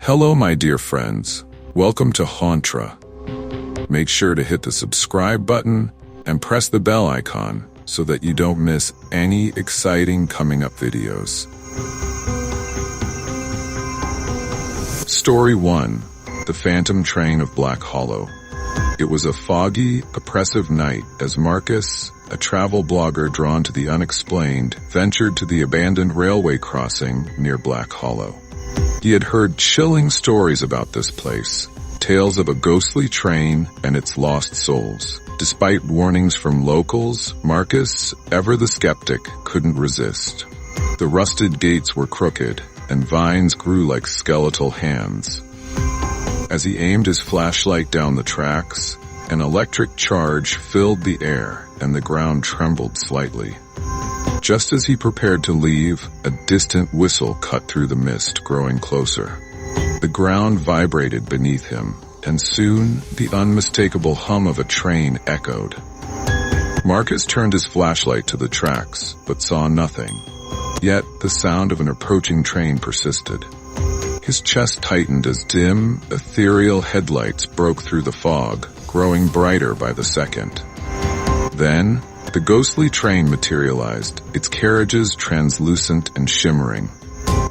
Hello, my dear friends. Welcome to Hauntra. Make sure to hit the subscribe button and press the bell icon so that you don't miss any exciting coming up videos. Story 1. The Phantom Train of Black Hollow. It was a foggy, oppressive night as Marcus, a travel blogger drawn to the unexplained, ventured to the abandoned railway crossing near Black Hollow. He had heard chilling stories about this place, tales of a ghostly train and its lost souls. Despite warnings from locals, Marcus, ever the skeptic, couldn't resist. The rusted gates were crooked, and vines grew like skeletal hands. As he aimed his flashlight down the tracks, an electric charge filled the air and the ground trembled slightly. Just as he prepared to leave, a distant whistle cut through the mist, growing closer. The ground vibrated beneath him, and soon the unmistakable hum of a train echoed. Marcus turned his flashlight to the tracks, but saw nothing. Yet the sound of an approaching train persisted. His chest tightened as dim, ethereal headlights broke through the fog, growing brighter by the second. Then, the ghostly train materialized, its carriages translucent and shimmering.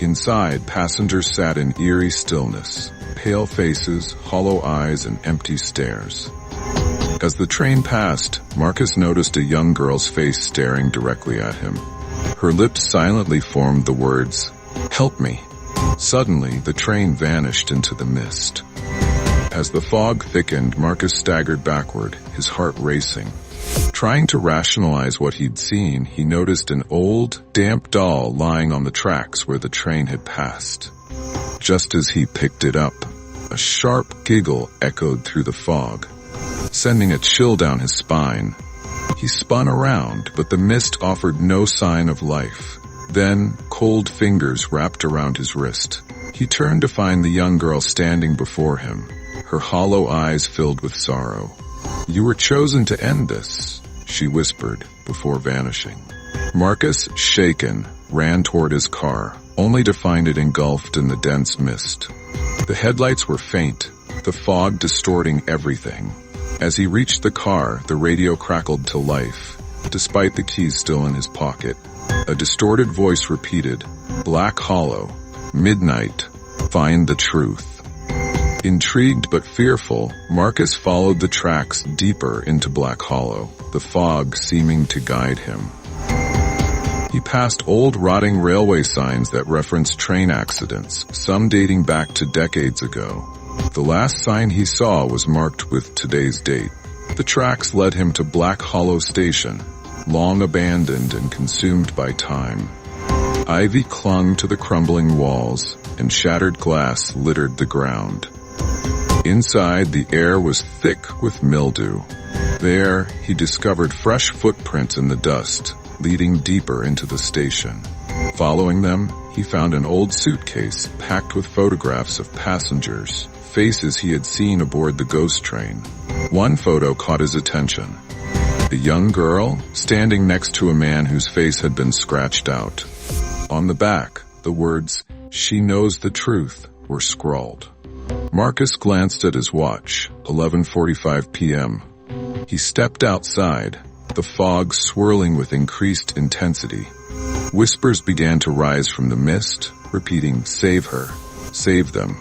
Inside, passengers sat in eerie stillness, pale faces, hollow eyes, and empty stares. As the train passed, Marcus noticed a young girl's face staring directly at him. Her lips silently formed the words, "Help me." Suddenly, the train vanished into the mist. As the fog thickened, Marcus staggered backward, his heart racing. Trying to rationalize what he'd seen, he noticed an old, damp doll lying on the tracks where the train had passed. Just as he picked it up, a sharp giggle echoed through the fog, sending a chill down his spine. He spun around, but the mist offered no sign of life. Then, cold fingers wrapped around his wrist. He turned to find the young girl standing before him, her hollow eyes filled with sorrow. "You were chosen to end this," she whispered, before vanishing. Marcus, shaken, ran toward his car, only to find it engulfed in the dense mist. The headlights were faint, the fog distorting everything. As he reached the car, the radio crackled to life, despite the keys still in his pocket. A distorted voice repeated, "Black Hollow, midnight, find the truth." Intrigued but fearful, Marcus followed the tracks deeper into Black Hollow, the fog seeming to guide him. He passed old rotting railway signs that referenced train accidents, some dating back to decades ago. The last sign he saw was marked with today's date. The tracks led him to Black Hollow Station, long abandoned and consumed by time. Ivy clung to the crumbling walls, and shattered glass littered the ground. Inside, the air was thick with mildew. There, he discovered fresh footprints in the dust, leading deeper into the station. Following them, he found an old suitcase packed with photographs of passengers, faces he had seen aboard the ghost train. One photo caught his attention. A young girl standing next to a man whose face had been scratched out. On the back, the words, "She knows the truth," were scrawled. Marcus glanced at his watch, 11:45 p.m. He stepped outside, the fog swirling with increased intensity. Whispers began to rise from the mist, repeating, "Save her, save them."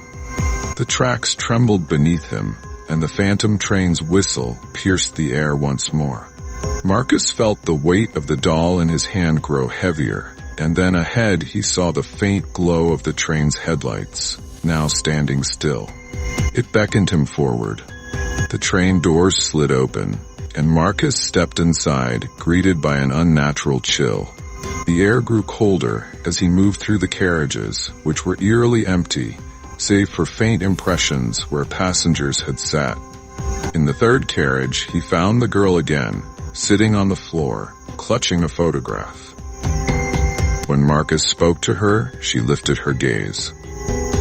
The tracks trembled beneath him, and the phantom train's whistle pierced the air once more. Marcus felt the weight of the doll in his hand grow heavier, and then ahead he saw the faint glow of the train's headlights, now standing still. It beckoned him forward. The train doors slid open, and Marcus stepped inside, greeted by an unnatural chill. The air grew colder as he moved through the carriages, which were eerily empty, save for faint impressions where passengers had sat. In the third carriage, he found the girl again, sitting on the floor, clutching a photograph. When Marcus spoke to her, she lifted her gaze.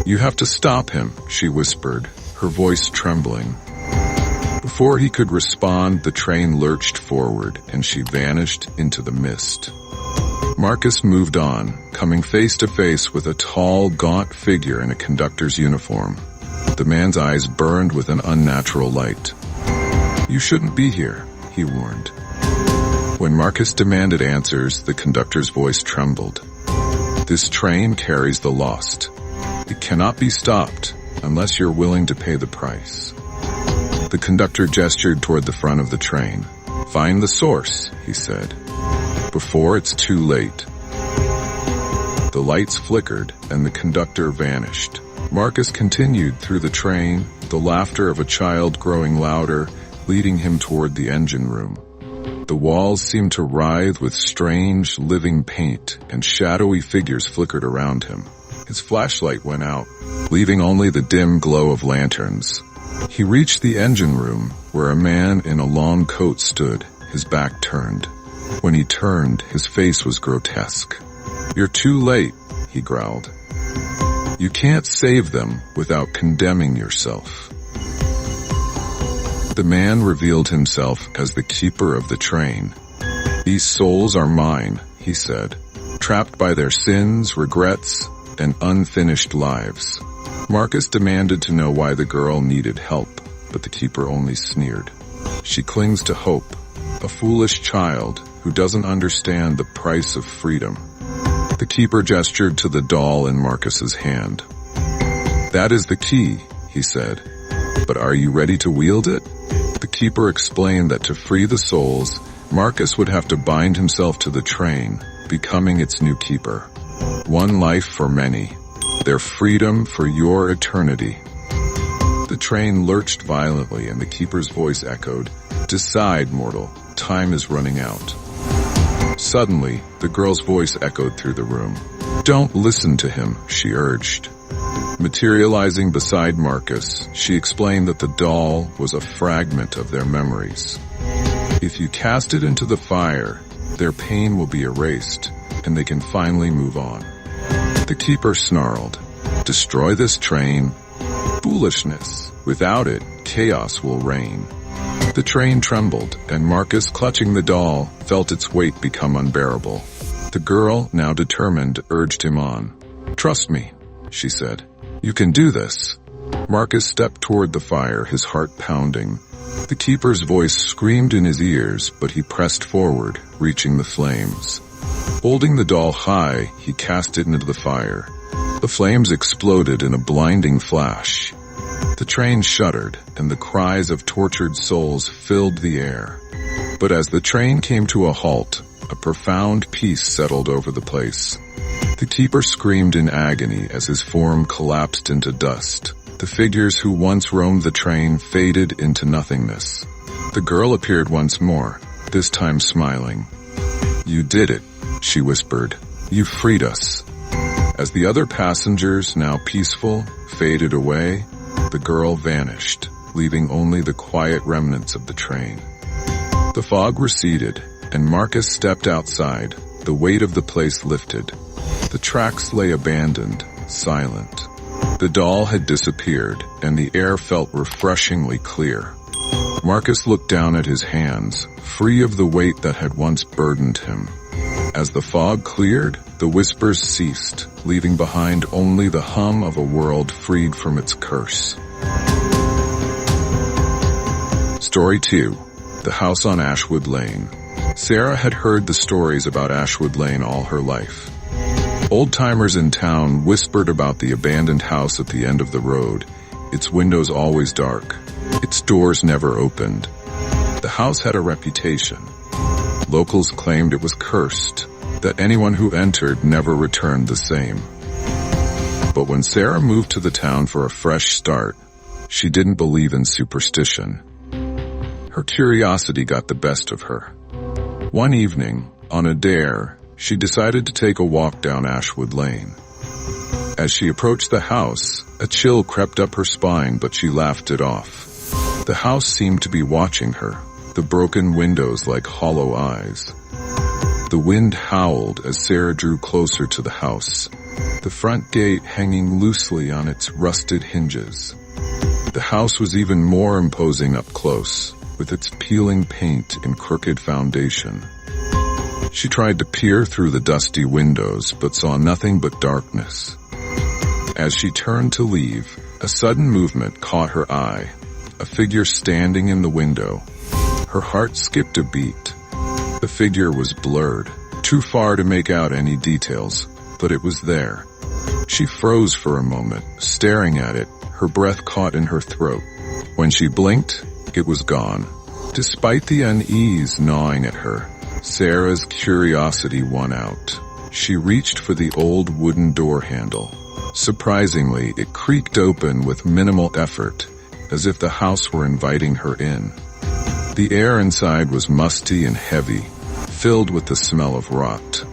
"You have to stop him," she whispered, her voice trembling. Before he could respond, the train lurched forward, and she vanished into the mist. Marcus moved on, coming face to face with a tall, gaunt figure in a conductor's uniform. The man's eyes burned with an unnatural light. "You shouldn't be here," he warned. When Marcus demanded answers, the conductor's voice trembled. "This train carries the lost. It cannot be stopped unless you're willing to pay the price." The conductor gestured toward the front of the train. "Find the source," he said, "before it's too late." The lights flickered and the conductor vanished. Marcus continued through the train, the laughter of a child growing louder, leading him toward the engine room. The walls seemed to writhe with strange, living paint, and shadowy figures flickered around him. His flashlight went out, leaving only the dim glow of lanterns. He reached the engine room, where a man in a long coat stood, his back turned. When he turned, his face was grotesque. "You're too late," he growled. "You can't save them without condemning yourself." The man revealed himself as the keeper of the train. "These souls are mine," he said, "trapped by their sins, regrets, and unfinished lives." Marcus demanded to know why the girl needed help, but the keeper only sneered. "She clings to hope, a foolish child who doesn't understand the price of freedom." The keeper gestured to the doll in Marcus's hand. "That is the key," he said, "but are you ready to wield it?" The keeper explained that to free the souls, Marcus would have to bind himself to the train, becoming its new keeper. One life for many, their freedom for your eternity. The train lurched violently and the keeper's voice echoed, "Decide, mortal, time is running out." Suddenly, the girl's voice echoed through the room. "Don't listen to him," she urged. Materializing beside Marcus, she explained that the doll was a fragment of their memories. If you cast it into the fire, their pain will be erased, and they can finally move on. The keeper snarled, "Destroy this train? Foolishness. Without it, chaos will reign." The train trembled, and Marcus, clutching the doll, felt its weight become unbearable. The girl, now determined, urged him on. "Trust me," she said. "You can do this." Marcus stepped toward the fire, his heart pounding. The keeper's voice screamed in his ears, but he pressed forward, reaching the flames. Holding the doll high, he cast it into the fire. The flames exploded in a blinding flash. The train shuddered, and the cries of tortured souls filled the air. But as the train came to a halt, a profound peace settled over the place. The keeper screamed in agony as his form collapsed into dust. The figures who once roamed the train faded into nothingness. The girl appeared once more, this time smiling. "You did it," she whispered. "You freed us." As the other passengers, now peaceful, faded away, the girl vanished, leaving only the quiet remnants of the train. The fog receded, and Marcus stepped outside. The weight of the place lifted. The tracks lay abandoned, silent. The doll had disappeared, and the air felt refreshingly clear. Marcus looked down at his hands, free of the weight that had once burdened him. As the fog cleared, the whispers ceased, leaving behind only the hum of a world freed from its curse. Story 2. The House on Ashwood Lane. Sarah had heard the stories about Ashwood Lane all her life. Old-timers in town whispered about the abandoned house at the end of the road, its windows always dark, its doors never opened. The house had a reputation. Locals claimed it was cursed, that anyone who entered never returned the same. But when Sarah moved to the town for a fresh start, she didn't believe in superstition. Her curiosity got the best of her. One evening, on a dare, she decided to take a walk down Ashwood Lane. As she approached the house, a chill crept up her spine, but she laughed it off. The house seemed to be watching her, the broken windows like hollow eyes. The wind howled as Sarah drew closer to the house, the front gate hanging loosely on its rusted hinges. The house was even more imposing up close, with its peeling paint and crooked foundation. She tried to peer through the dusty windows, but saw nothing but darkness. As she turned to leave, a sudden movement caught her eye, a figure standing in the window. Her heart skipped a beat. The figure was blurred, too far to make out any details, but it was there. She froze for a moment, staring at it, her breath caught in her throat. When she blinked, it was gone. Despite the unease gnawing at her, Sarah's curiosity won out. She reached for the old wooden door handle. Surprisingly, it creaked open with minimal effort, as if the house were inviting her in. The air inside was musty and heavy, filled with the smell of rot.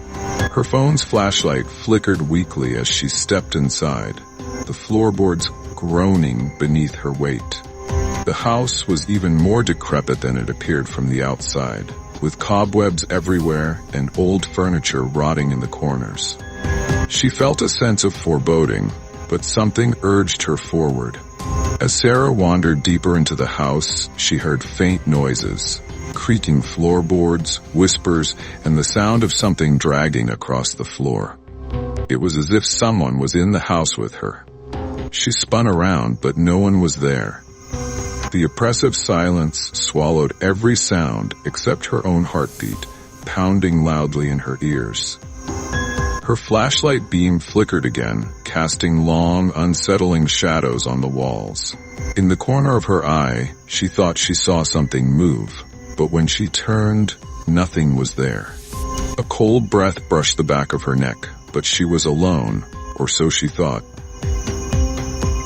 Her phone's flashlight flickered weakly as she stepped inside, the floorboards groaning beneath her weight. The house was even more decrepit than it appeared from the outside, with cobwebs everywhere and old furniture rotting in the corners. She felt a sense of foreboding, but something urged her forward. As Sarah wandered deeper into the house, she heard faint noises, creaking floorboards, whispers, and the sound of something dragging across the floor. It was as if someone was in the house with her. She spun around, but no one was there. The oppressive silence swallowed every sound except her own heartbeat, pounding loudly in her ears. Her flashlight beam flickered again, casting long, unsettling shadows on the walls. In the corner of her eye, she thought she saw something move, but when she turned, nothing was there. A cold breath brushed the back of her neck, but she was alone, or so she thought.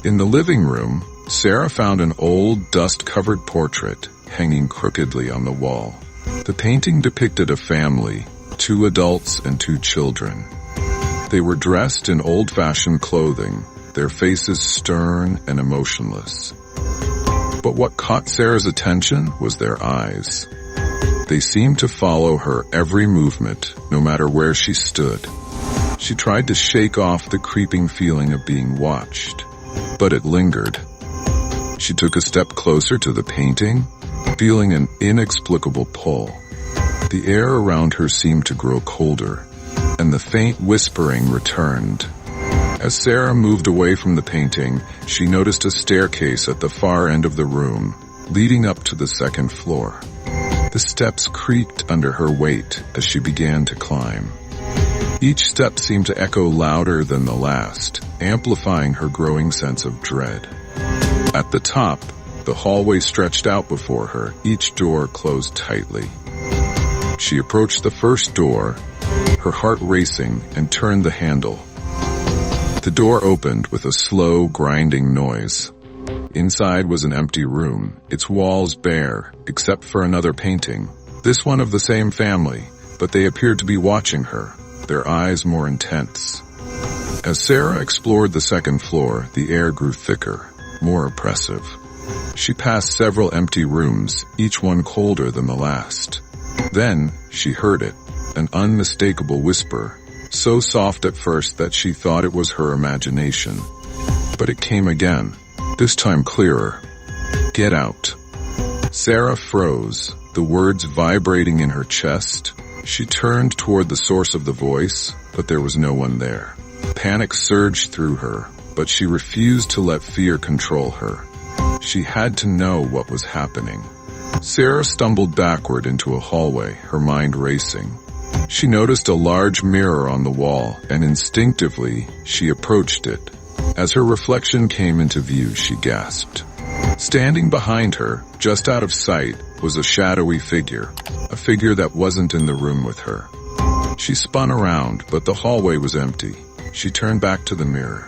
In the living room, Sarah found an old, dust-covered portrait hanging crookedly on the wall. The painting depicted a family, 2 adults and 2 children. They were dressed in old-fashioned clothing, their faces stern and emotionless. But what caught Sarah's attention was their eyes. They seemed to follow her every movement, no matter where she stood. She tried to shake off the creeping feeling of being watched, but it lingered. She took a step closer to the painting, feeling an inexplicable pull. The air around her seemed to grow colder, and the faint whispering returned. As Sarah moved away from the painting, she noticed a staircase at the far end of the room, leading up to the 2nd floor. The steps creaked under her weight as she began to climb. Each step seemed to echo louder than the last, amplifying her growing sense of dread. At the top, the hallway stretched out before her, each door closed tightly. She approached the first door, her heart racing, and turned the handle. The door opened with a slow, grinding noise. Inside was an empty room, its walls bare, except for another painting, this one of the same family, but they appeared to be watching her, their eyes more intense. As Sarah explored the 2nd floor, the air grew thicker, more oppressive. She passed several empty rooms, each one colder than the last. Then, she heard it, an unmistakable whisper, so soft at first that she thought it was her imagination. But it came again, this time clearer. "Get out." Sarah froze, the words vibrating in her chest. She turned toward the source of the voice, but there was no one there. Panic surged through her, but she refused to let fear control her. She had to know what was happening. Sarah stumbled backward into a hallway, her mind racing. She noticed a large mirror on the wall, and instinctively, she approached it. As her reflection came into view, she gasped. Standing behind her, just out of sight, was a shadowy figure, a figure that wasn't in the room with her. She spun around, but the hallway was empty. She turned back to the mirror.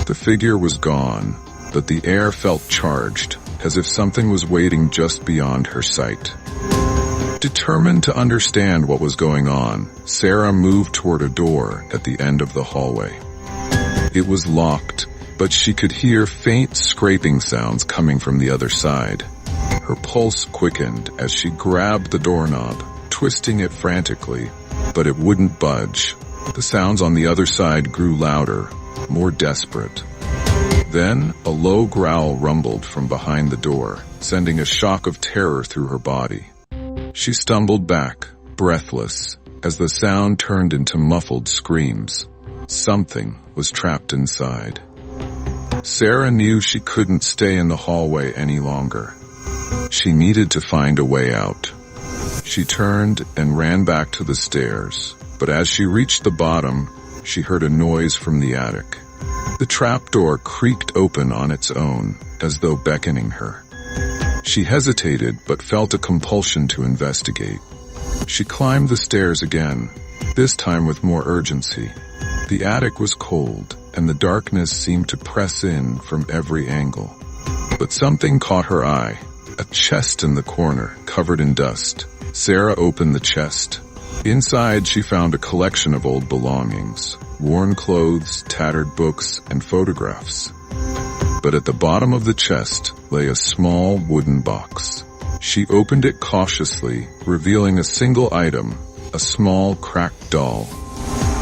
The figure was gone, but the air felt charged, as if something was waiting just beyond her sight. Determined to understand what was going on, Sarah moved toward a door at the end of the hallway. It was locked, but she could hear faint scraping sounds coming from the other side. Her pulse quickened as she grabbed the doorknob, twisting it frantically, but it wouldn't budge. The sounds on the other side grew louder, more desperate. Then, a low growl rumbled from behind the door, sending a shock of terror through her body. She stumbled back, breathless, as the sound turned into muffled screams. Something was trapped inside. Sarah knew she couldn't stay in the hallway any longer. She needed to find a way out. She turned and ran back to the stairs, but as she reached the bottom, she heard a noise from the attic. The trapdoor creaked open on its own, as though beckoning her. She hesitated but felt a compulsion to investigate. She climbed the stairs again, this time with more urgency. The attic was cold, and the darkness seemed to press in from every angle. But something caught her eye, a chest in the corner, covered in dust. Sarah opened the chest. Inside, she found a collection of old belongings, worn clothes, tattered books, and photographs. But at the bottom of the chest lay a small wooden box. She opened it cautiously, revealing a single item, a small cracked doll.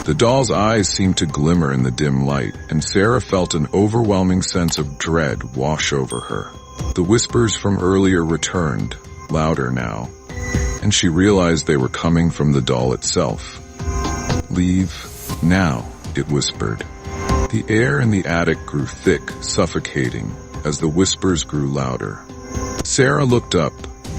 The doll's eyes seemed to glimmer in the dim light, and Sarah felt an overwhelming sense of dread wash over her. The whispers from earlier returned, louder now, and she realized they were coming from the doll itself. "Leave, now," it whispered. The air in the attic grew thick, suffocating, as the whispers grew louder. Sarah looked up,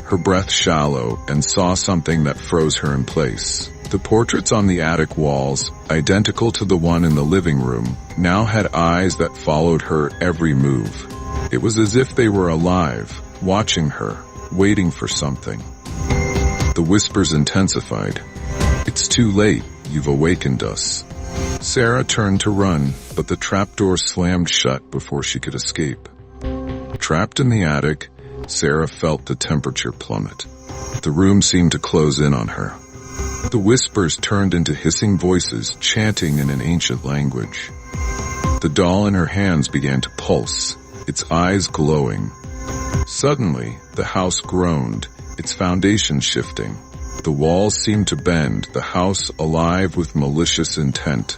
her breath shallow, and saw something that froze her in place. The portraits on the attic walls, identical to the one in the living room, now had eyes that followed her every move. It was as if they were alive, watching her, waiting for something. The whispers intensified. "It's too late, you've awakened us." Sarah turned to run, but the trapdoor slammed shut before she could escape. Trapped in the attic, Sarah felt the temperature plummet. The room seemed to close in on her. The whispers turned into hissing voices, chanting in an ancient language. The doll in her hands began to pulse, its eyes glowing. Suddenly, the house groaned, its foundation shifting. The walls seemed to bend, the house alive with malicious intent.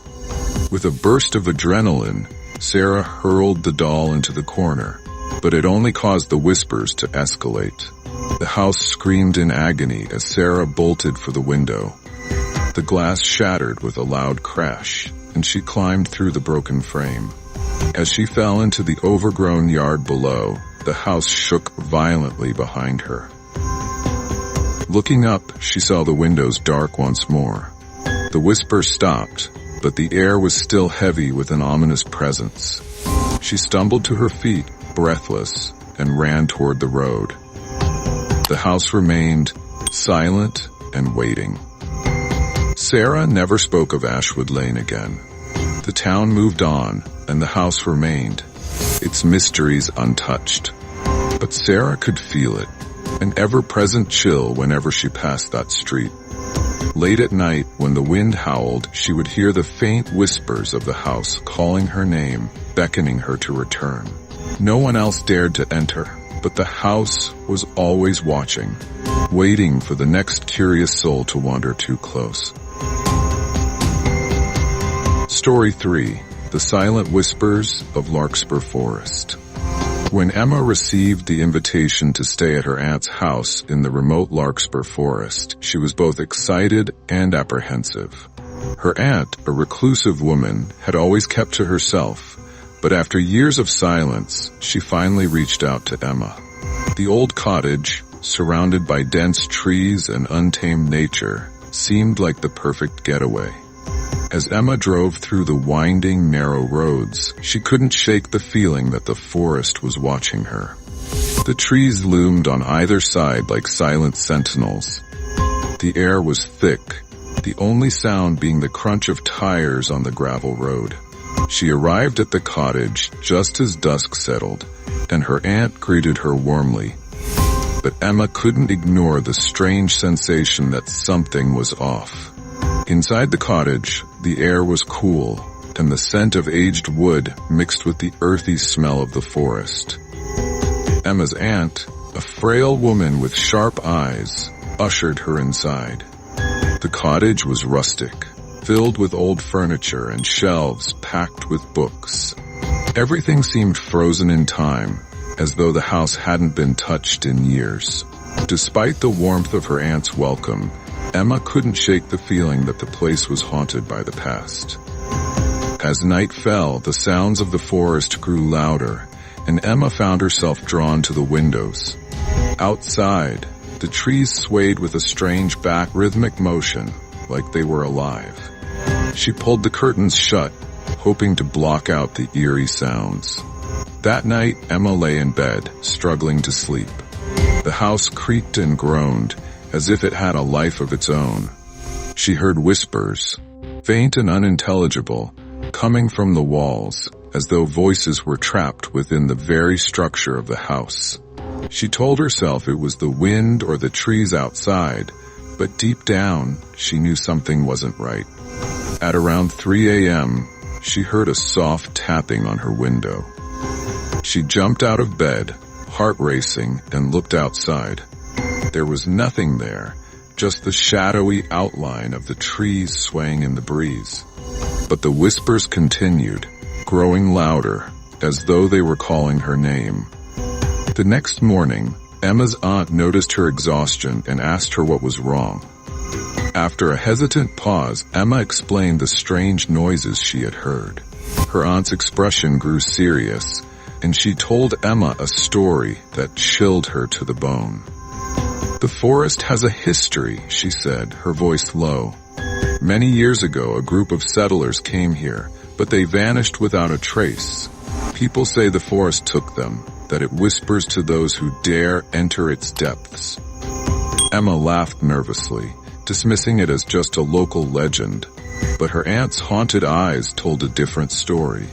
With a burst of adrenaline, Sarah hurled the doll into the corner, but it only caused the whispers to escalate. The house screamed in agony as Sarah bolted for the window. The glass shattered with a loud crash, and she climbed through the broken frame. As she fell into the overgrown yard below, the house shook violently behind her. Looking up, she saw the windows dark once more. The whispers stopped, but the air was still heavy with an ominous presence. She stumbled to her feet, breathless, and ran toward the road. The house remained silent and waiting. Sarah never spoke of Ashwood Lane again. The town moved on, and the house remained, its mysteries untouched. But Sarah could feel it, an ever-present chill whenever she passed that street. Late at night, when the wind howled, she would hear the faint whispers of the house calling her name, beckoning her to return. No one else dared to enter, but the house was always watching, waiting for the next curious soul to wander too close. Story 3. The Silent Whispers of Larkspur Forest. When Emma received the invitation to stay at her aunt's house in the remote Larkspur Forest, she was both excited and apprehensive. Her aunt, a reclusive woman, had always kept to herself, but after years of silence, she finally reached out to Emma. The old cottage, surrounded by dense trees and untamed nature, seemed like the perfect getaway. As Emma drove through the winding, narrow roads, she couldn't shake the feeling that the forest was watching her. The trees loomed on either side like silent sentinels. The air was thick, the only sound being the crunch of tires on the gravel road. She arrived at the cottage just as dusk settled, and her aunt greeted her warmly. But Emma couldn't ignore the strange sensation that something was off. Inside the cottage, the air was cool, and the scent of aged wood mixed with the earthy smell of the forest. Emma's aunt, a frail woman with sharp eyes, ushered her inside. The cottage was rustic, filled with old furniture and shelves packed with books. Everything seemed frozen in time, as though the house hadn't been touched in years. Despite the warmth of her aunt's welcome, Emma couldn't shake the feeling that the place was haunted by the past. As night fell, the sounds of the forest grew louder, and Emma found herself drawn to the windows. Outside, the trees swayed with a strange rhythmic motion, like they were alive. She pulled the curtains shut, hoping to block out the eerie sounds. That night, Emma lay in bed, struggling to sleep. The house creaked and groaned, as if it had a life of its own. She heard whispers, faint and unintelligible, coming from the walls, as though voices were trapped within the very structure of the house. She told herself it was the wind or the trees outside, but deep down, she knew something wasn't right. At around 3 a.m., she heard a soft tapping on her window. She jumped out of bed, heart racing, and looked outside. There was nothing there, just the shadowy outline of the trees swaying in the breeze. But the whispers continued, growing louder, as though they were calling her name. The next morning, Emma's aunt noticed her exhaustion and asked her what was wrong. After a hesitant pause, Emma explained the strange noises she had heard. Her aunt's expression grew serious, and she told Emma a story that chilled her to the bone. "The forest has a history," she said, her voice low. "Many years ago, a group of settlers came here, but they vanished without a trace. People say the forest took them, that it whispers to those who dare enter its depths." Emma laughed nervously, dismissing it as just a local legend, but her aunt's haunted eyes told a different story.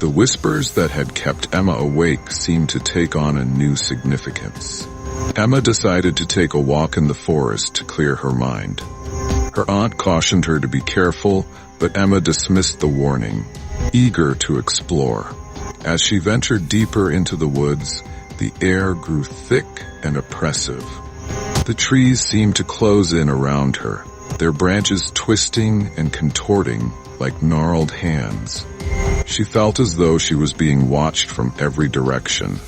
The whispers that had kept Emma awake seemed to take on a new significance. Emma decided to take a walk in the forest to clear her mind. Her aunt cautioned her to be careful, but Emma dismissed the warning, eager to explore. As she ventured deeper into the woods, the air grew thick and oppressive. The trees seemed to close in around her, their branches twisting and contorting like gnarled hands. She felt as though she was being watched from every direction.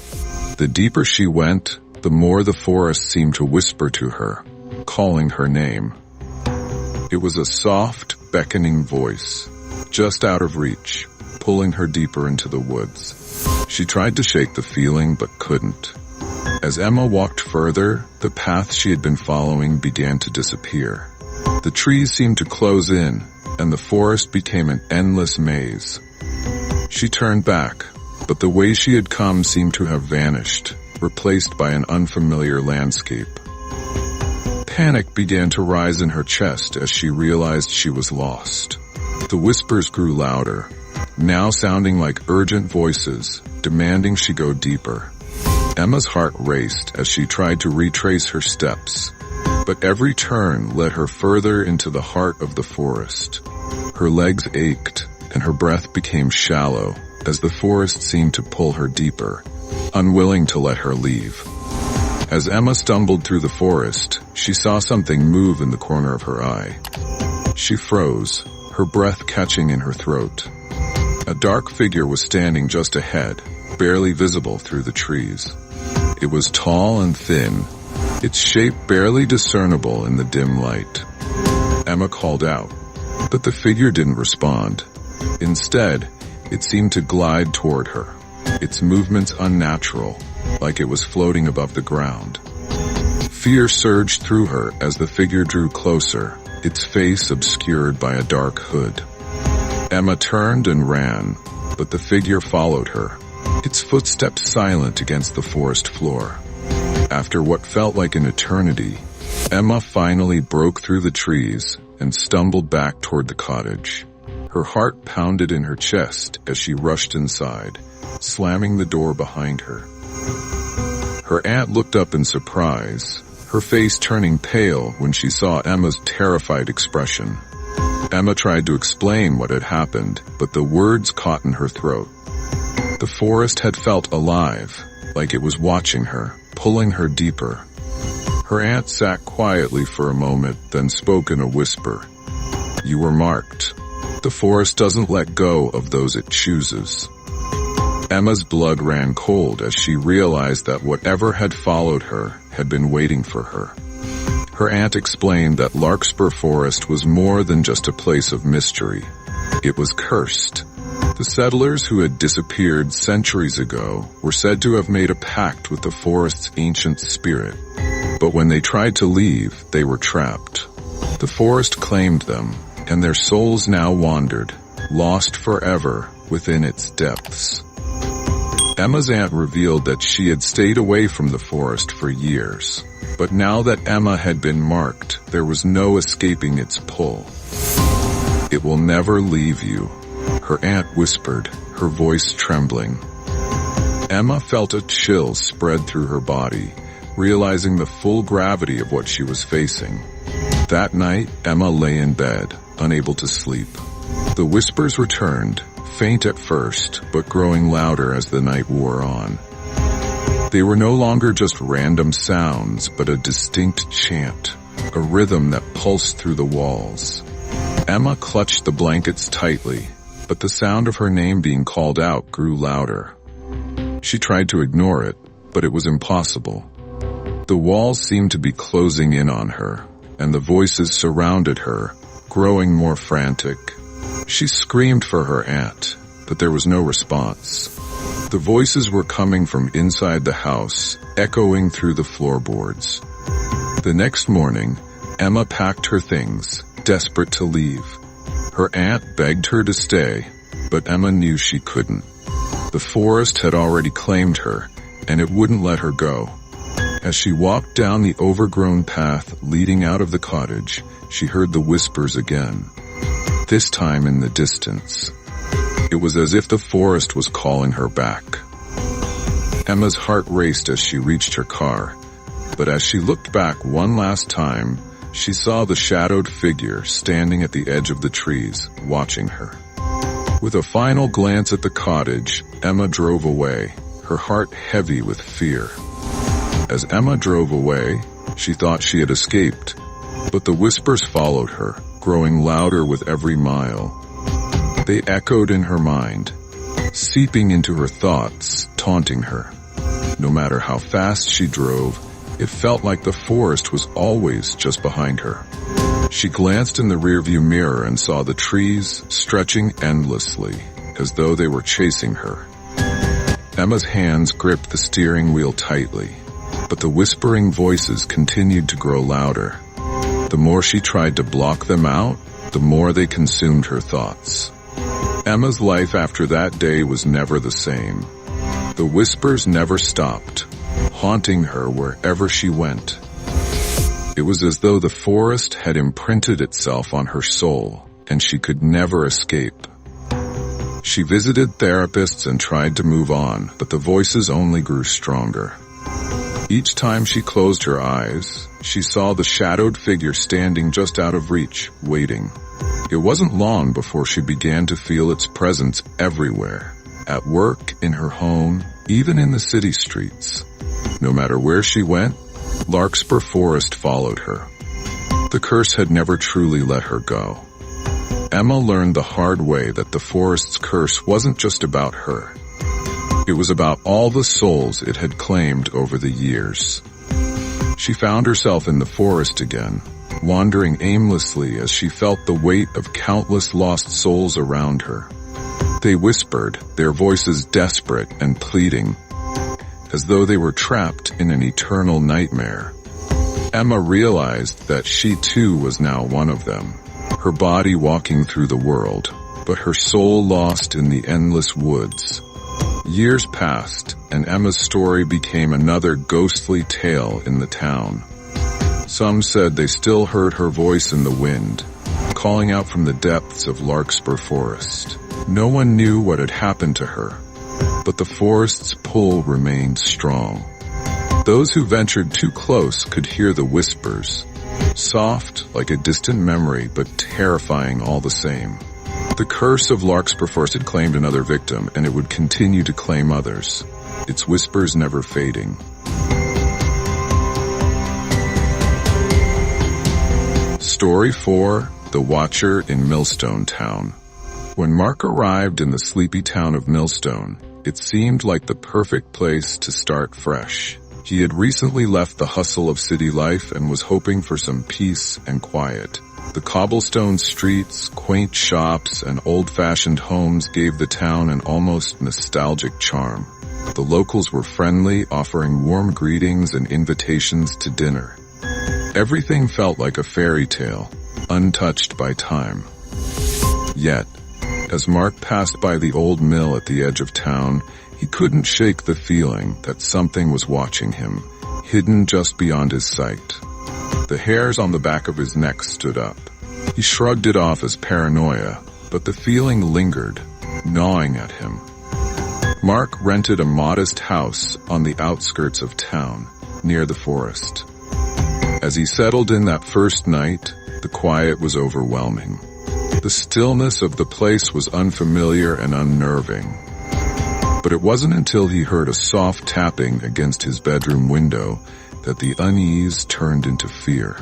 The deeper she went, the more the forest seemed to whisper to her, calling her name. It was a soft, beckoning voice, just out of reach, pulling her deeper into the woods. She tried to shake the feeling, but couldn't. As Emma walked further, the path she had been following began to disappear. The trees seemed to close in, and the forest became an endless maze. She turned back, but the way she had come seemed to have vanished, replaced by an unfamiliar landscape. Panic began to rise in her chest as she realized she was lost. The whispers grew louder, now sounding like urgent voices, demanding she go deeper. Emma's heart raced as she tried to retrace her steps, but every turn led her further into the heart of the forest. Her legs ached, and her breath became shallow as the forest seemed to pull her deeper, unwilling to let her leave. As Emma stumbled through the forest, she saw something move in the corner of her eye. She froze, her breath catching in her throat. A dark figure was standing just ahead, barely visible through the trees. It was tall and thin, its shape barely discernible in the dim light. Emma called out, but the figure didn't respond. Instead, it seemed to glide toward her, its movements unnatural, like it was floating above the ground. Fear surged through her as the figure drew closer, its face obscured by a dark hood. Emma turned and ran, but the figure followed her, its footsteps silent against the forest floor. After what felt like an eternity, Emma finally broke through the trees and stumbled back toward the cottage. Her heart pounded in her chest as she rushed inside, slamming the door behind her. Her aunt looked up in surprise, her face turning pale when she saw Emma's terrified expression. Emma tried to explain what had happened, but the words caught in her throat. The forest had felt alive, like it was watching her, pulling her deeper. Her aunt sat quietly for a moment, then spoke in a whisper. "You were marked. The forest doesn't let go of those it chooses." Emma's blood ran cold as she realized that whatever had followed her had been waiting for her. Her aunt explained that Larkspur Forest was more than just a place of mystery. It was cursed. The settlers who had disappeared centuries ago were said to have made a pact with the forest's ancient spirit. But when they tried to leave, they were trapped. The forest claimed them, and their souls now wandered, lost forever within its depths. Emma's aunt revealed that she had stayed away from the forest for years. But now that Emma had been marked, there was no escaping its pull. "It will never leave you," her aunt whispered, her voice trembling. Emma felt a chill spread through her body, realizing the full gravity of what she was facing. That night, Emma lay in bed, unable to sleep. The whispers returned, faint at first, but growing louder as the night wore on. They were no longer just random sounds, but a distinct chant, a rhythm that pulsed through the walls. Emma clutched the blankets tightly, but the sound of her name being called out grew louder. She tried to ignore it, but it was impossible. The walls seemed to be closing in on her, and the voices surrounded her, growing more frantic. She screamed for her aunt, but there was no response. The voices were coming from inside the house, echoing through the floorboards. The next morning, Emma packed her things, desperate to leave. Her aunt begged her to stay, but Emma knew she couldn't. The forest had already claimed her, and it wouldn't let her go. As she walked down the overgrown path leading out of the cottage, she heard the whispers again, this time in the distance. It was as if the forest was calling her back. Emma's heart raced as she reached her car, but as she looked back one last time, she saw the shadowed figure standing at the edge of the trees, watching her. With a final glance at the cottage, Emma drove away, her heart heavy with fear. As Emma drove away, she thought she had escaped, but the whispers followed her, growing louder with every mile. They echoed in her mind, seeping into her thoughts, taunting her. No matter how fast she drove, it felt like the forest was always just behind her. She glanced in the rearview mirror and saw the trees stretching endlessly, as though they were chasing her. Emma's hands gripped the steering wheel tightly, but the whispering voices continued to grow louder. The more she tried to block them out, the more they consumed her thoughts. Emma's life after that day was never the same. The whispers never stopped, haunting her wherever she went. It was as though the forest had imprinted itself on her soul, and she could never escape. She visited therapists and tried to move on, but the voices only grew stronger. Each time she closed her eyes, she saw the shadowed figure standing just out of reach, waiting. It wasn't long before she began to feel its presence everywhere, at work, in her home, even in the city streets. No matter where she went, Larkspur Forest followed her. The curse had never truly let her go. Emma learned the hard way that the forest's curse wasn't just about her. It was about all the souls it had claimed over the years. She found herself in the forest again, wandering aimlessly as she felt the weight of countless lost souls around her. They whispered, their voices desperate and pleading, as though they were trapped in an eternal nightmare. Emma realized that she too was now one of them, her body walking through the world, but her soul lost in the endless woods. Years passed, and Emma's story became another ghostly tale in the town. Some said they still heard her voice in the wind, calling out from the depths of Larkspur Forest. No one knew what had happened to her, but the forest's pull remained strong. Those who ventured too close could hear the whispers, soft like a distant memory but terrifying all the same. The curse of Larkspur Forest had claimed another victim, and it would continue to claim others, its whispers never fading. Story 4: The Watcher in Millstone Town. When Mark arrived in the sleepy town of Millstone, it seemed like the perfect place to start fresh. He had recently left the hustle of city life and was hoping for some peace and quiet. The cobblestone streets, quaint shops, and old-fashioned homes gave the town an almost nostalgic charm. The locals were friendly, offering warm greetings and invitations to dinner. Everything felt like a fairy tale, untouched by time. Yet, as Mark passed by the old mill at the edge of town, he couldn't shake the feeling that something was watching him, hidden just beyond his sight. The hairs on the back of his neck stood up. He shrugged it off as paranoia, but the feeling lingered, gnawing at him. Mark rented a modest house on the outskirts of town, near the forest. As he settled in that first night, the quiet was overwhelming. The stillness of the place was unfamiliar and unnerving. But it wasn't until he heard a soft tapping against his bedroom window that the unease turned into fear.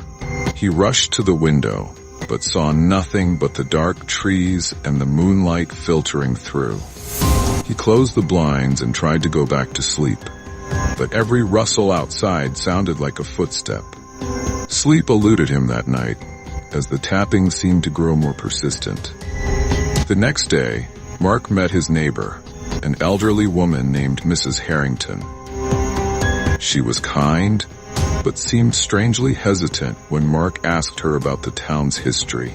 He rushed to the window, but saw nothing but the dark trees and the moonlight filtering through. He closed the blinds and tried to go back to sleep, but every rustle outside sounded like a footstep. Sleep eluded him that night, as the tapping seemed to grow more persistent. The next day, Mark met his neighbor, an elderly woman named Mrs. Harrington. She was kind, but seemed strangely hesitant when Mark asked her about the town's history.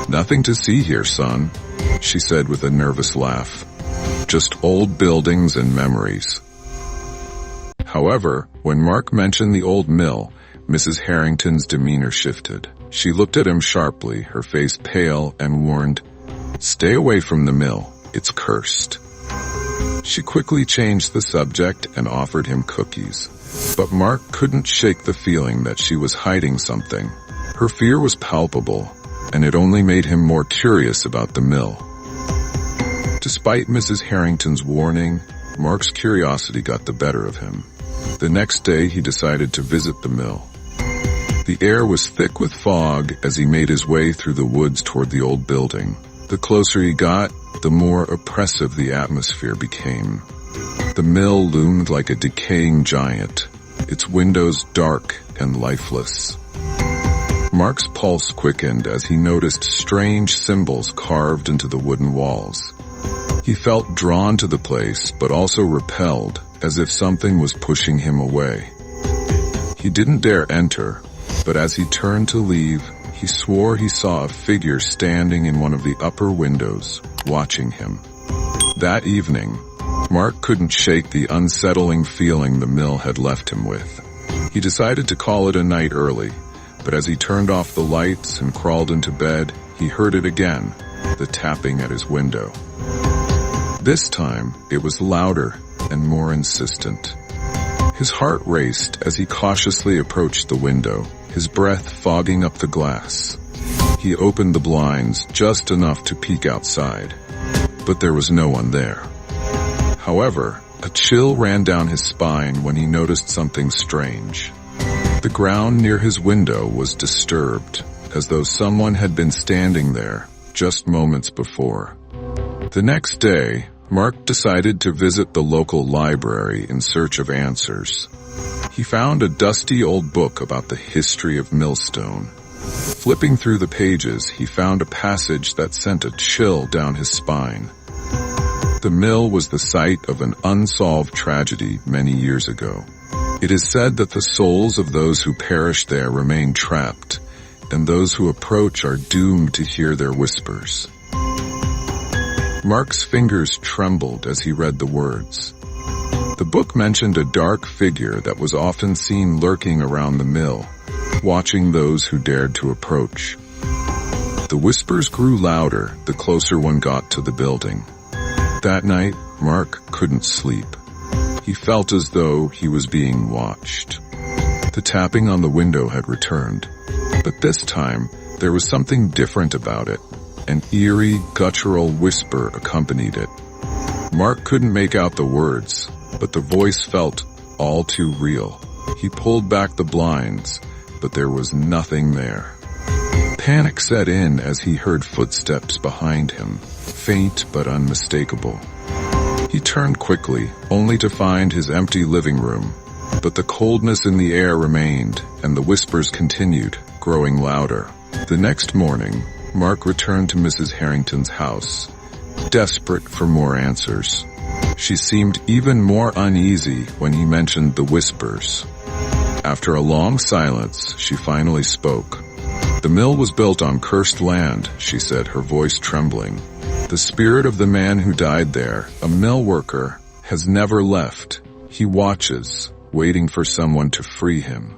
"Nothing to see here, son," she said with a nervous laugh. "Just old buildings and memories." However, when Mark mentioned the old mill, Mrs. Harrington's demeanor shifted. She looked at him sharply, her face pale, and warned, "Stay away from the mill. It's cursed." She quickly changed the subject and offered him cookies. But Mark couldn't shake the feeling that she was hiding something. Her fear was palpable, and it only made him more curious about the mill. Despite Mrs. Harrington's warning, Mark's curiosity got the better of him. The next day he decided to visit the mill. The air was thick with fog as he made his way through the woods toward the old building. The closer he got, the more oppressive the atmosphere became. The mill loomed like a decaying giant, its windows dark and lifeless. Mark's pulse quickened as he noticed strange symbols carved into the wooden walls. He felt drawn to the place, but also repelled, as if something was pushing him away. He didn't dare enter, but as he turned to leave, he swore he saw a figure standing in one of the upper windows, watching him. That evening, Mark couldn't shake the unsettling feeling the mill had left him with. He decided to call it a night early, but as he turned off the lights and crawled into bed, he heard it again, the tapping at his window. This time, it was louder and more insistent. His heart raced as he cautiously approached the window, his breath fogging up the glass. He opened the blinds just enough to peek outside, but there was no one there. However, a chill ran down his spine when he noticed something strange. The ground near his window was disturbed, as though someone had been standing there just moments before. The next day, Mark decided to visit the local library in search of answers. He found a dusty old book about the history of Millstone. Flipping through the pages, he found a passage that sent a chill down his spine. The mill was the site of an unsolved tragedy many years ago. It is said that the souls of those who perished there remain trapped, and those who approach are doomed to hear their whispers. Mark's fingers trembled as he read the words. The book mentioned a dark figure that was often seen lurking around the mill, watching those who dared to approach. The whispers grew louder the closer one got to the building. That night, Mark couldn't sleep. He felt as though he was being watched. The tapping on the window had returned, but this time there was something different about it. An eerie, guttural whisper accompanied it. Mark couldn't make out the words, but the voice felt all too real. He pulled back the blinds, but there was nothing there. Panic set in as he heard footsteps behind him, faint but unmistakable. He turned quickly, only to find his empty living room, But the coldness in the air remained, and the whispers continued, growing louder. The next morning, Mark returned to Mrs. Harrington's house, desperate for more answers. She seemed even more uneasy when he mentioned the whispers. After a long silence, she finally spoke. "The mill was built on cursed land," she said, her voice trembling. "The spirit of the man who died there, a mill worker, has never left. He watches, waiting for someone to free him."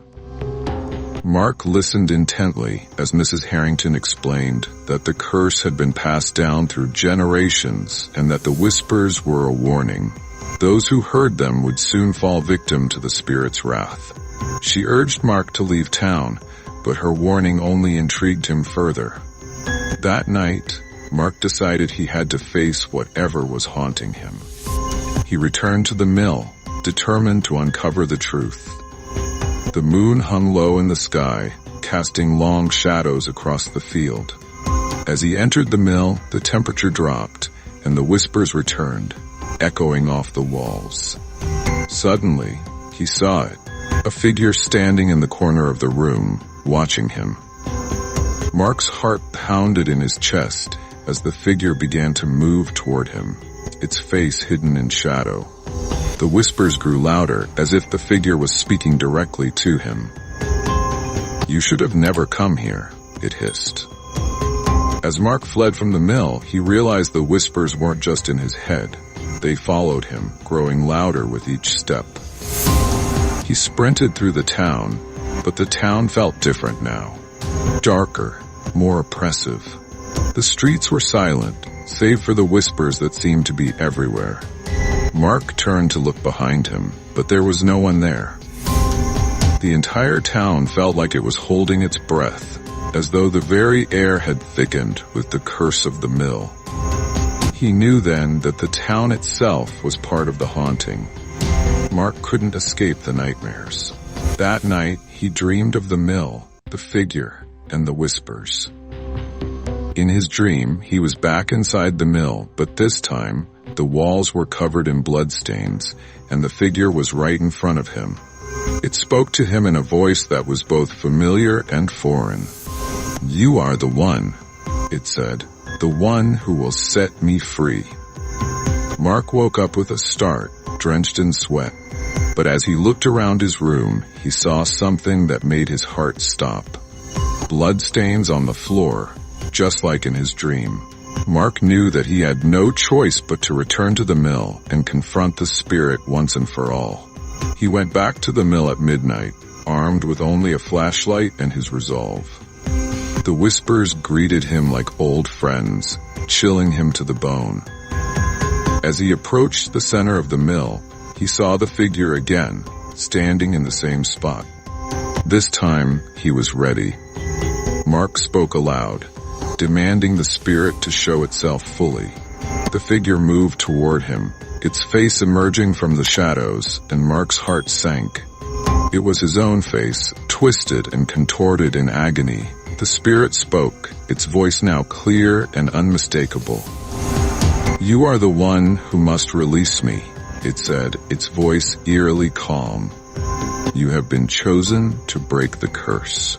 Mark listened intently as Mrs. Harrington explained that the curse had been passed down through generations and that the whispers were a warning. Those who heard them would soon fall victim to the spirit's wrath. She urged Mark to leave town, but her warning only intrigued him further. That night, Mark decided he had to face whatever was haunting him. He returned to the mill, determined to uncover the truth. The moon hung low in the sky, casting long shadows across the field. As he entered the mill, the temperature dropped, and the whispers returned, echoing off the walls. Suddenly, he saw it, a figure standing in the corner of the room, watching him. Mark's heart pounded in his chest as the figure began to move toward him, its face hidden in shadow. The whispers grew louder, as if the figure was speaking directly to him. "You should have never come here," it hissed. As Mark fled from the mill, he realized the whispers weren't just in his head. They followed him, growing louder with each step. He sprinted through the town, but the town felt different now. Darker, more oppressive. The streets were silent, save for the whispers that seemed to be everywhere. Mark turned to look behind him, but there was no one there. The entire town felt like it was holding its breath, as though the very air had thickened with the curse of the mill. He knew then that the town itself was part of the haunting. Mark couldn't escape the nightmares. That night, he dreamed of the mill, the figure, and the whispers. In his dream, he was back inside the mill, but this time, the walls were covered in bloodstains, and the figure was right in front of him. It spoke to him in a voice that was both familiar and foreign. "You are the one," it said, "the one who will set me free." Mark woke up with a start, drenched in sweat. But as he looked around his room, he saw something that made his heart stop. Bloodstains on the floor, just like in his dream. Mark knew that he had no choice but to return to the mill and confront the spirit once and for all. He went back to the mill at midnight, armed with only a flashlight and his resolve. The whispers greeted him like old friends, chilling him to the bone. As he approached the center of the mill, he saw the figure again, standing in the same spot. This time, he was ready. Mark spoke aloud, demanding the spirit to show itself fully. The figure moved toward him, its face emerging from the shadows, and Mark's heart sank. It was his own face, twisted and contorted in agony. The spirit spoke, its voice now clear and unmistakable. "You are the one who must release me," it said, its voice eerily calm. "You have been chosen to break the curse."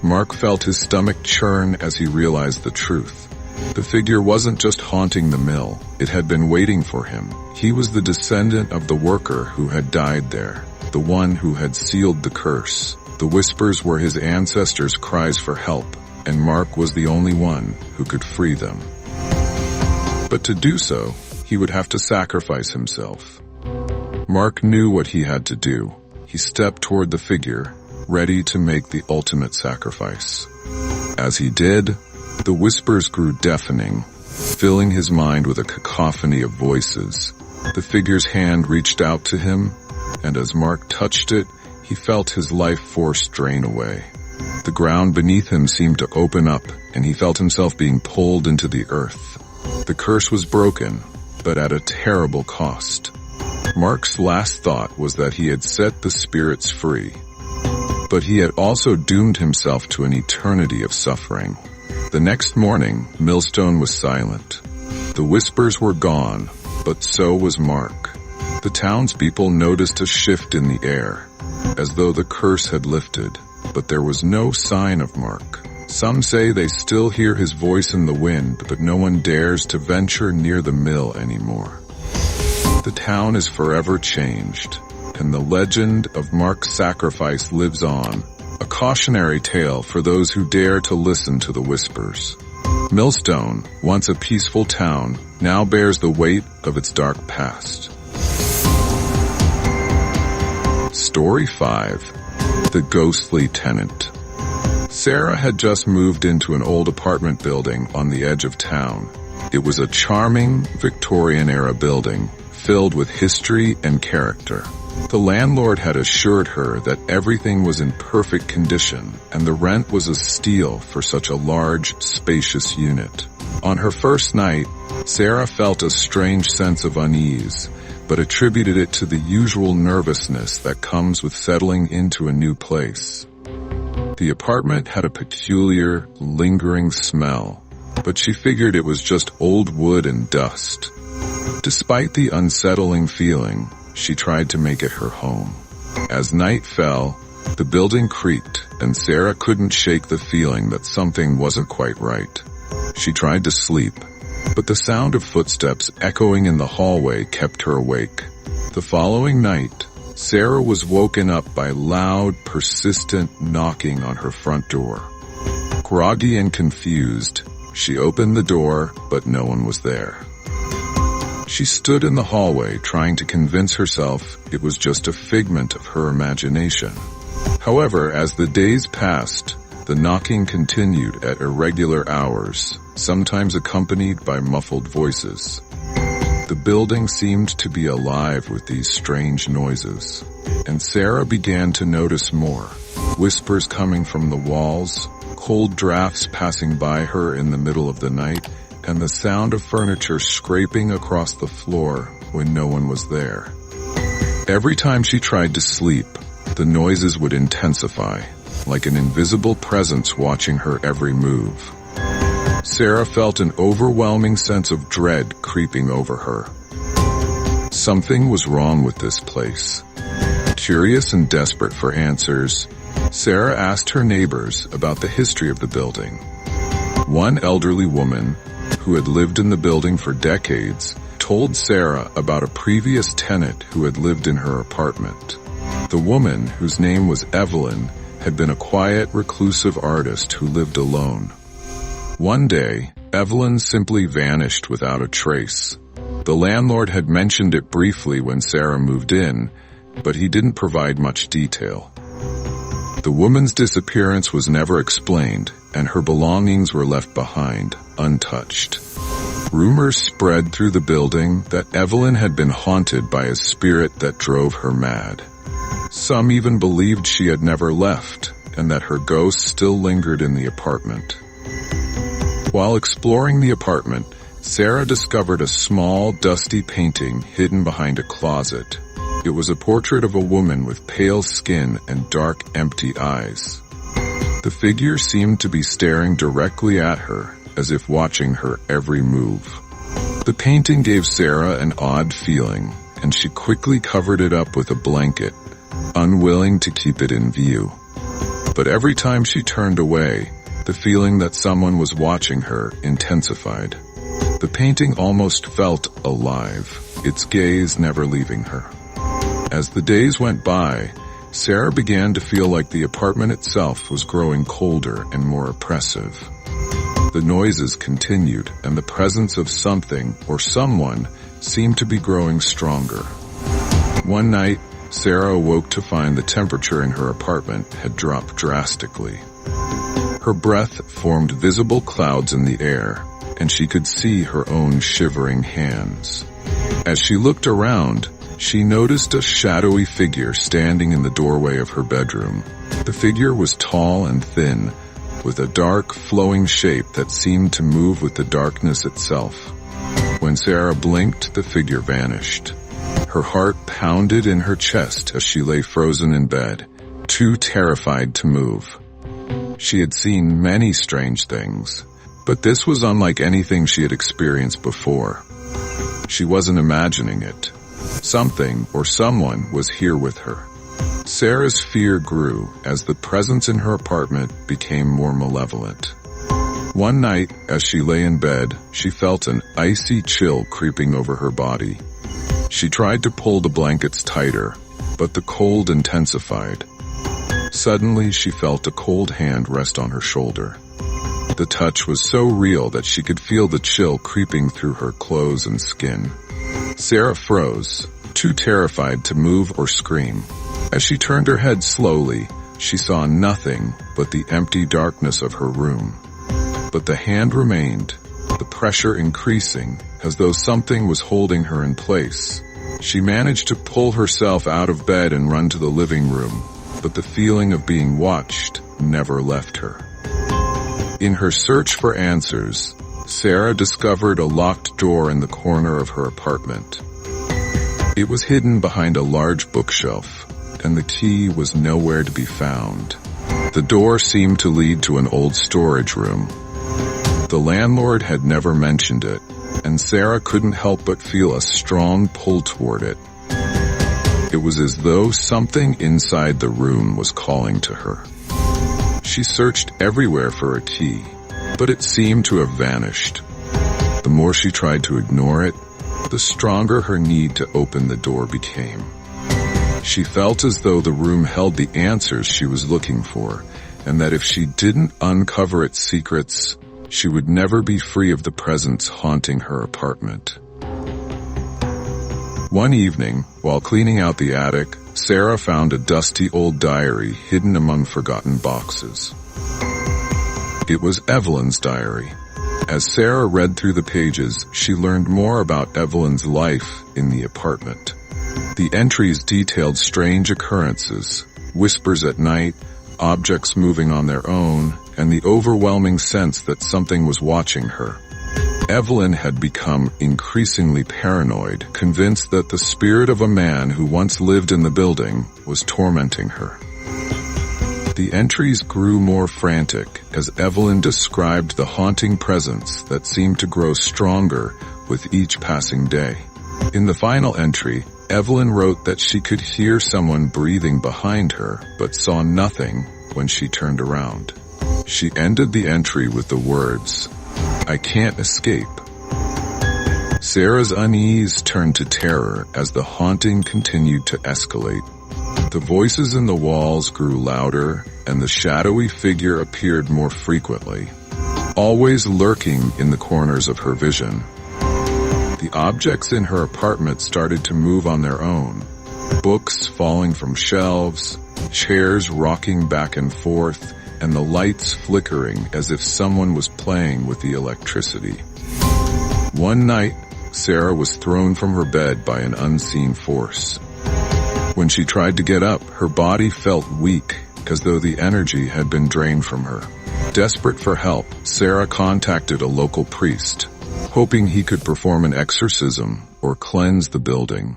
Mark felt his stomach churn as he realized the truth. The figure wasn't just haunting the mill, it had been waiting for him. He was the descendant of the worker who had died there, the one who had sealed the curse. The whispers were his ancestors' cries for help, and Mark was the only one who could free them. But to do so, he would have to sacrifice himself. Mark knew what he had to do. He stepped toward the figure, ready to make the ultimate sacrifice. As he did, the whispers grew deafening, filling his mind with a cacophony of voices. The figure's hand reached out to him, and as Mark touched it, he felt his life force drain away. The ground beneath him seemed to open up, and he felt himself being pulled into the earth. The curse was broken, but at a terrible cost. Mark's last thought was that he had set the spirits free. But he had also doomed himself to an eternity of suffering. The next morning, Millstone was silent. The whispers were gone, but so was Mark. The townspeople noticed a shift in the air, as though the curse had lifted, but there was no sign of Mark. Some say they still hear his voice in the wind, but no one dares to venture near the mill anymore. The town is forever changed, and the legend of Mark's sacrifice lives on, a cautionary tale for those who dare to listen to the whispers. Millstone, once a peaceful town, now bears the weight of its dark past. Story 5. The Ghostly Tenant. Sarah had just moved into an old apartment building on the edge of town. It was a charming, Victorian-era building, filled with history and character. The landlord had assured her that everything was in perfect condition, and the rent was a steal for such a large, spacious unit. On her first night, Sarah felt a strange sense of unease, but attributed it to the usual nervousness that comes with settling into a new place. The apartment had a peculiar, lingering smell, but she figured it was just old wood and dust. Despite the unsettling feeling, she tried to make it her home. As night fell, the building creaked, and Sarah couldn't shake the feeling that something wasn't quite right. She tried to sleep, but the sound of footsteps echoing in the hallway kept her awake. The following night, Sarah was woken up by loud, persistent knocking on her front door. Groggy and confused, she opened the door, but no one was there. She stood in the hallway trying to convince herself it was just a figment of her imagination. However, as the days passed, the knocking continued at irregular hours, sometimes accompanied by muffled voices. The building seemed to be alive with these strange noises, and Sarah began to notice more. Whispers coming from the walls, cold drafts passing by her in the middle of the night, and the sound of furniture scraping across the floor when no one was there. Every time she tried to sleep, the noises would intensify, like an invisible presence watching her every move. Sarah felt an overwhelming sense of dread creeping over her. Something was wrong with this place. Curious and desperate for answers, Sarah asked her neighbors about the history of the building. One elderly woman, who had lived in the building for decades, told Sarah about a previous tenant who had lived in her apartment. The woman, whose name was Evelyn, had been a quiet, reclusive artist who lived alone. One day, Evelyn simply vanished without a trace. The landlord had mentioned it briefly when Sarah moved in, but he didn't provide much detail. The woman's disappearance was never explained, and her belongings were left behind, untouched. Rumors spread through the building that Evelyn had been haunted by a spirit that drove her mad. Some even believed she had never left, and that her ghost still lingered in the apartment. While exploring the apartment, Sarah discovered a small, dusty painting hidden behind a closet. It was a portrait of a woman with pale skin and dark, empty eyes. The figure seemed to be staring directly at her, as if watching her every move. The painting gave Sarah an odd feeling, and she quickly covered it up with a blanket, unwilling to keep it in view. But every time she turned away, the feeling that someone was watching her intensified. The painting almost felt alive, its gaze never leaving her. As the days went by, Sarah began to feel like the apartment itself was growing colder and more oppressive. The noises continued, and the presence of something or someone seemed to be growing stronger. One night, Sarah awoke to find the temperature in her apartment had dropped drastically. Her breath formed visible clouds in the air, and she could see her own shivering hands. As she looked around, she noticed a shadowy figure standing in the doorway of her bedroom. The figure was tall and thin, with a dark, flowing shape that seemed to move with the darkness itself. When Sarah blinked, the figure vanished. Her heart pounded in her chest as she lay frozen in bed, too terrified to move. She had seen many strange things, but this was unlike anything she had experienced before. She wasn't imagining it. Something or someone was here with her. Sarah's fear grew as the presence in her apartment became more malevolent. One night, as she lay in bed, she felt an icy chill creeping over her body. She tried to pull the blankets tighter, but the cold intensified. Suddenly, she felt a cold hand rest on her shoulder. The touch was so real that she could feel the chill creeping through her clothes and skin. Sarah froze, too terrified to move or scream. As she turned her head slowly, she saw nothing but the empty darkness of her room. But the hand remained, the pressure increasing, as though something was holding her in place. She managed to pull herself out of bed and run to the living room, but the feeling of being watched never left her. In her search for answers, Sarah discovered a locked door in the corner of her apartment. It was hidden behind a large bookshelf, and the key was nowhere to be found. The door seemed to lead to an old storage room. The landlord had never mentioned it, and Sarah couldn't help but feel a strong pull toward it. It was as though something inside the room was calling to her. She searched everywhere for a key, but it seemed to have vanished. The more she tried to ignore it, the stronger her need to open the door became. She felt as though the room held the answers she was looking for, and that if she didn't uncover its secrets, she would never be free of the presence haunting her apartment. One evening, while cleaning out the attic, Sarah found a dusty old diary hidden among forgotten boxes. It was Evelyn's diary. As Sarah read through the pages, she learned more about Evelyn's life in the apartment. The entries detailed strange occurrences, whispers at night, objects moving on their own, and the overwhelming sense that something was watching her. Evelyn had become increasingly paranoid, convinced that the spirit of a man who once lived in the building was tormenting her. The entries grew more frantic as Evelyn described the haunting presence that seemed to grow stronger with each passing day. In the final entry, Evelyn wrote that she could hear someone breathing behind her, but saw nothing when she turned around. She ended the entry with the words, "I can't escape." Sarah's unease turned to terror as the haunting continued to escalate. The voices in the walls grew louder, and the shadowy figure appeared more frequently, always lurking in the corners of her vision. The objects in her apartment started to move on their own, books falling from shelves, chairs rocking back and forth, and the lights flickering as if someone was playing with the electricity. One night, Sarah was thrown from her bed by an unseen force. When she tried to get up, her body felt weak, as though the energy had been drained from her. Desperate for help, Sarah contacted a local priest, hoping he could perform an exorcism or cleanse the building.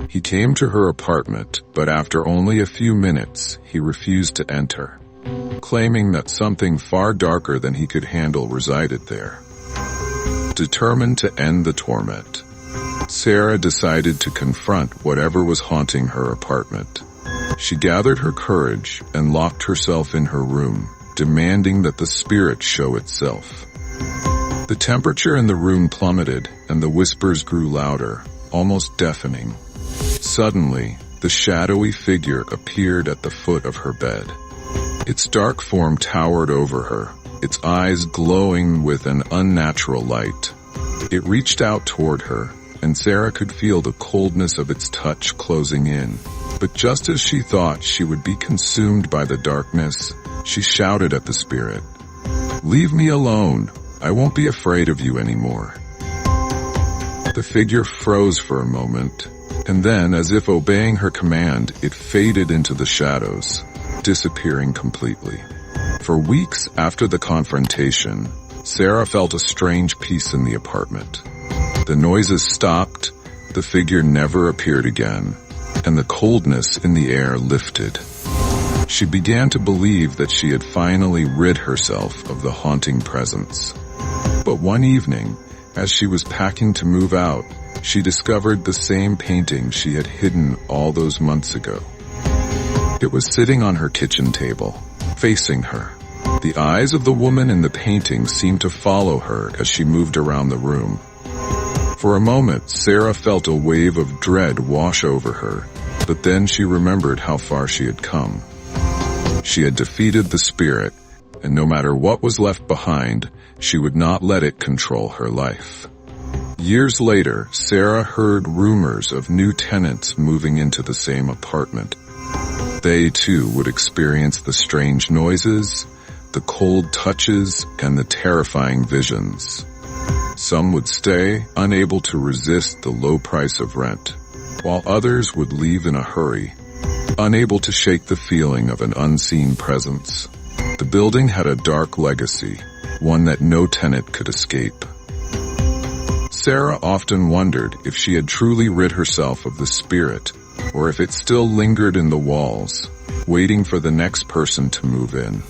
He came to her apartment, but after only a few minutes, he refused to enter, claiming that something far darker than he could handle resided there. Determined to end the torment, Sarah decided to confront whatever was haunting her apartment. She gathered her courage and locked herself in her room, demanding that the spirit show itself. The temperature in the room plummeted, and the whispers grew louder, almost deafening. Suddenly, the shadowy figure appeared at the foot of her bed. Its dark form towered over her, its eyes glowing with an unnatural light. It reached out toward her, and Sarah could feel the coldness of its touch closing in. But just as she thought she would be consumed by the darkness, she shouted at the spirit, "Leave me alone. I won't be afraid of you anymore." The figure froze for a moment, and then, as if obeying her command, it faded into the shadows, disappearing completely. For weeks after the confrontation, Sarah felt a strange peace in the apartment. The noises stopped, the figure never appeared again, and the coldness in the air lifted. She began to believe that she had finally rid herself of the haunting presence. But one evening, as she was packing to move out, she discovered the same painting she had hidden all those months ago. It was sitting on her kitchen table, facing her. The eyes of the woman in the painting seemed to follow her as she moved around the room. For a moment, Sarah felt a wave of dread wash over her, but then she remembered how far she had come. She had defeated the spirit, and no matter what was left behind, she would not let it control her life. Years later, Sarah heard rumors of new tenants moving into the same apartment. They, too, would experience the strange noises, the cold touches, and the terrifying visions. Some would stay, unable to resist the low price of rent, while others would leave in a hurry, unable to shake the feeling of an unseen presence. The building had a dark legacy, one that no tenant could escape. Sarah often wondered if she had truly rid herself of the spirit, or if it still lingered in the walls, waiting for the next person to move in.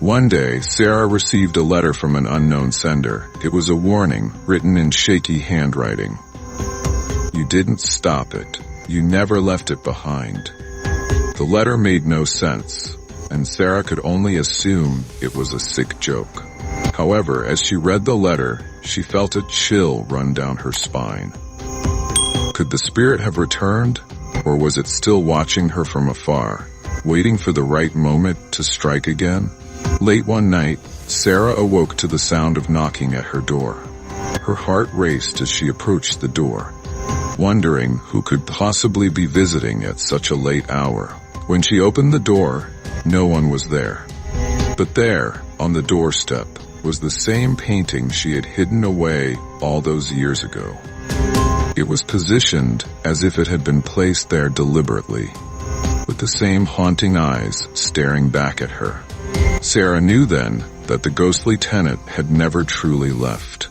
One day, Sarah received a letter from an unknown sender. It was a warning, written in shaky handwriting. You didn't stop it. You never left it behind. The letter made no sense, and Sarah could only assume it was a sick joke. However, as she read the letter, she felt a chill run down her spine. Could the spirit have returned, or was it still watching her from afar, waiting for the right moment to strike again? Late one night, Sarah awoke to the sound of knocking at her door. Her heart raced as she approached the door, wondering who could possibly be visiting at such a late hour. When she opened the door, no one was there. But there, on the doorstep, was the same painting she had hidden away all those years ago. It was positioned as if it had been placed there deliberately, with the same haunting eyes staring back at her. Sarah knew then that the ghostly tenant had never truly left.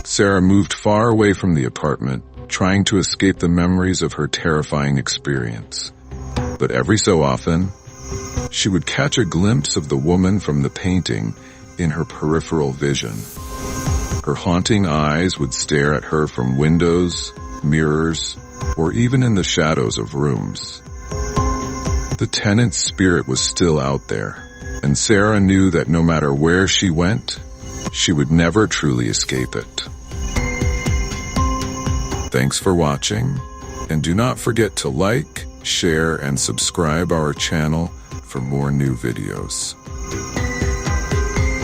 Sarah moved far away from the apartment, trying to escape the memories of her terrifying experience. But every so often, she would catch a glimpse of the woman from the painting in her peripheral vision. Her haunting eyes would stare at her from windows, mirrors, or even in the shadows of rooms. The tenant's spirit was still out there, and Sarah knew that no matter where she went, she would never truly escape it. Thanks for watching, and do not forget to like, share, and subscribe our channel for more new videos.